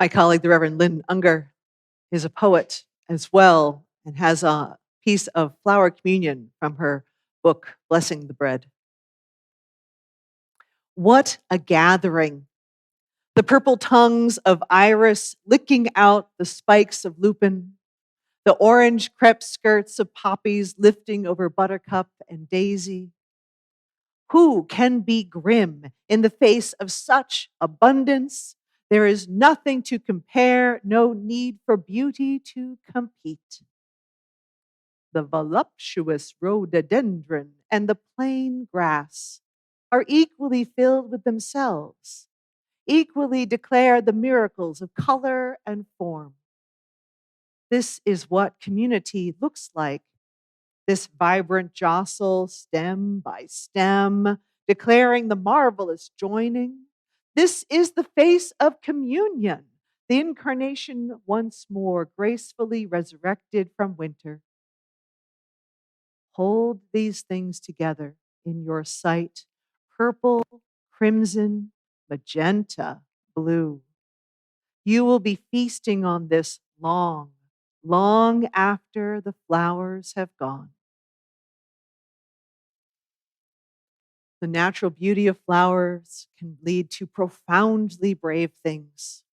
My colleague, the Reverend Lynn Unger, is a poet as well and has a piece of flower communion from her book, Blessing the Bread. What a gathering! The purple tongues of iris licking out the spikes of lupin, the orange crepe skirts of poppies lifting over buttercup and daisy. Who can be grim in the face of such abundance? There is nothing to compare, no need for beauty to compete. The voluptuous rhododendron and the plain grass are equally filled with themselves, equally declare the miracles of color and form. This is what community looks like. This vibrant jostle, stem by stem, declaring the marvelous joining. This is the face of communion, the incarnation once more gracefully resurrected from winter. Hold these things together in your sight: purple, crimson, magenta, blue. You will be feasting on this long, long after the flowers have gone. The natural beauty of flowers can lead to profoundly brave things.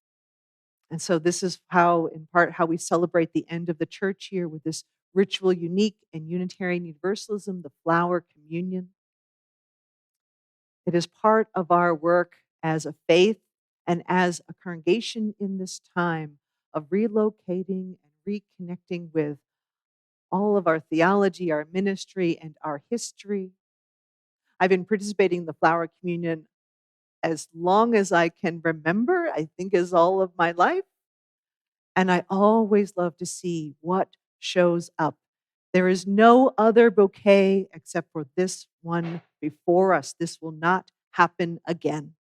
And so this is how, in part, how we celebrate the end of the church year with this ritual, unique and Unitarian Universalism, the flower communion. It is part of our work as a faith and as a congregation in this time of relocating and reconnecting with all of our theology, our ministry, and our history. I've been participating in the flower communion as long as I can remember, I think is all of my life. And I always love to see what shows up. There is no other bouquet except for this one before us. This will not happen again.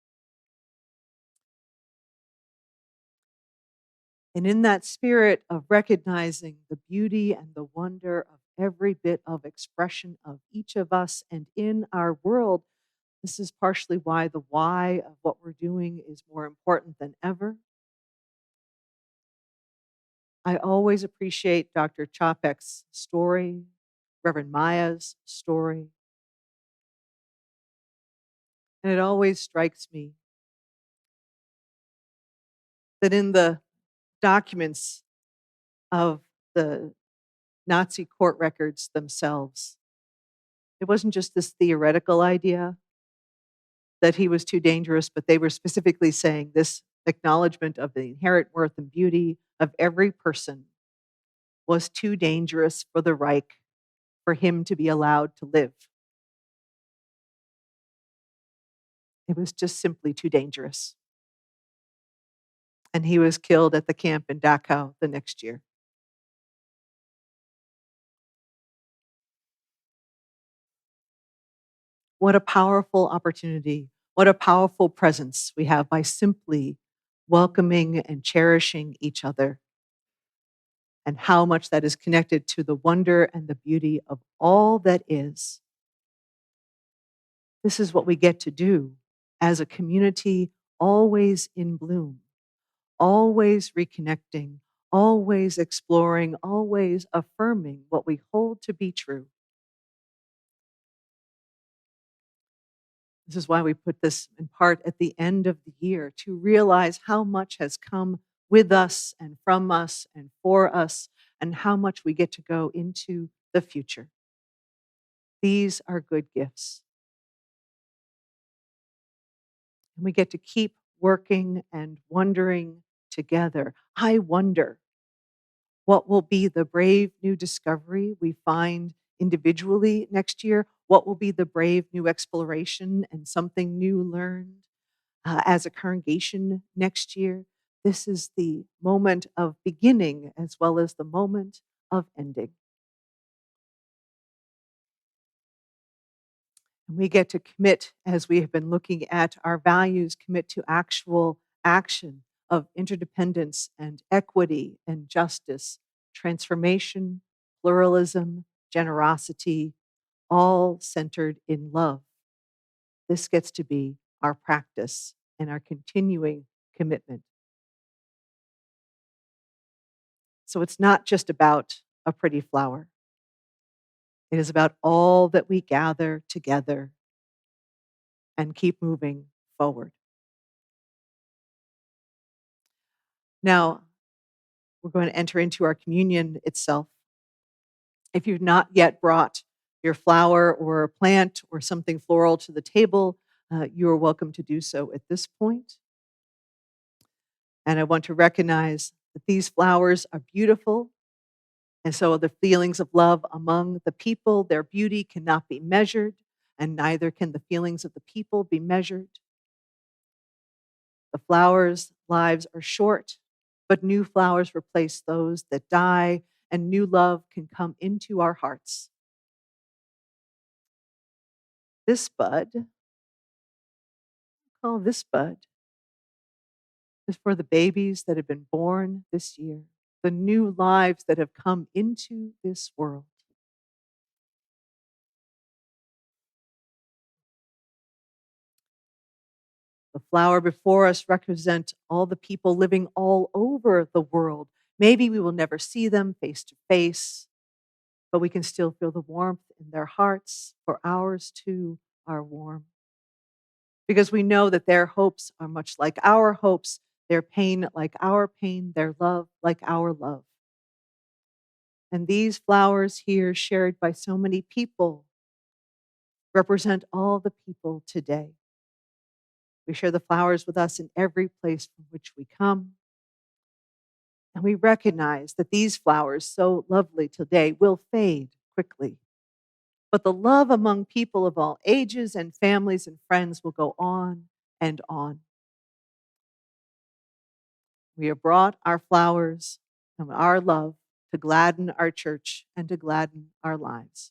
And in that spirit of recognizing the beauty and the wonder of every bit of expression of each of us and in our world, this is partially why the why of what we're doing is more important than ever. I always appreciate Dr. Chapek's story, Reverend Maya's story. And it always strikes me that in the documents of the Nazi court records themselves, it wasn't just this theoretical idea that he was too dangerous, but they were specifically saying this acknowledgement of the inherent worth and beauty of every person was too dangerous for the Reich for him to be allowed to live. It was just simply too dangerous. And he was killed at the camp in Dachau the next year. What a powerful opportunity. What a powerful presence we have by simply welcoming and cherishing each other, and how much that is connected to the wonder and the beauty of all that is. This is what we get to do as a community, always in bloom, always reconnecting, always exploring, always affirming what we hold to be true. This is why we put this in part at the end of the year, to realize how much has come with us and from us and for us, and how much we get to go into the future. These are good gifts. And we get to keep working and wondering together. I wonder what will be the brave new discovery we find individually next year? What will be the brave new exploration and something new learned as a congregation next year? This is the moment of beginning as well as the moment of ending. And we get to commit, as we have been looking at our values, commit to actual action of interdependence and equity and justice, transformation, pluralism, generosity, all centered in love. This gets to be our practice and our continuing commitment. So it's not just about a pretty flower. It is about all that we gather together and keep moving forward. Now, we're going to enter into our communion itself. If you've not yet brought your flower or a plant or something floral to the table, you are welcome to do so at this point. And I want to recognize that these flowers are beautiful. And so the feelings of love among the people, their beauty cannot be measured, and neither can the feelings of the people be measured. The flowers' lives are short, but new flowers replace those that die, and new love can come into our hearts. This bud, call this bud, is for the babies that have been born this year, the new lives that have come into this world. The flower before us represent all the people living all over the world. Maybe we will never see them face to face, but we can still feel the warmth in their hearts, for ours too are warm. Because we know that their hopes are much like our hopes, their pain like our pain, their love like our love. And these flowers here, shared by so many people, represent all the people today. We share the flowers with us in every place from which we come. And we recognize that these flowers, so lovely today, will fade quickly. But the love among people of all ages and families and friends will go on and on. We have brought our flowers and our love to gladden our church and to gladden our lives.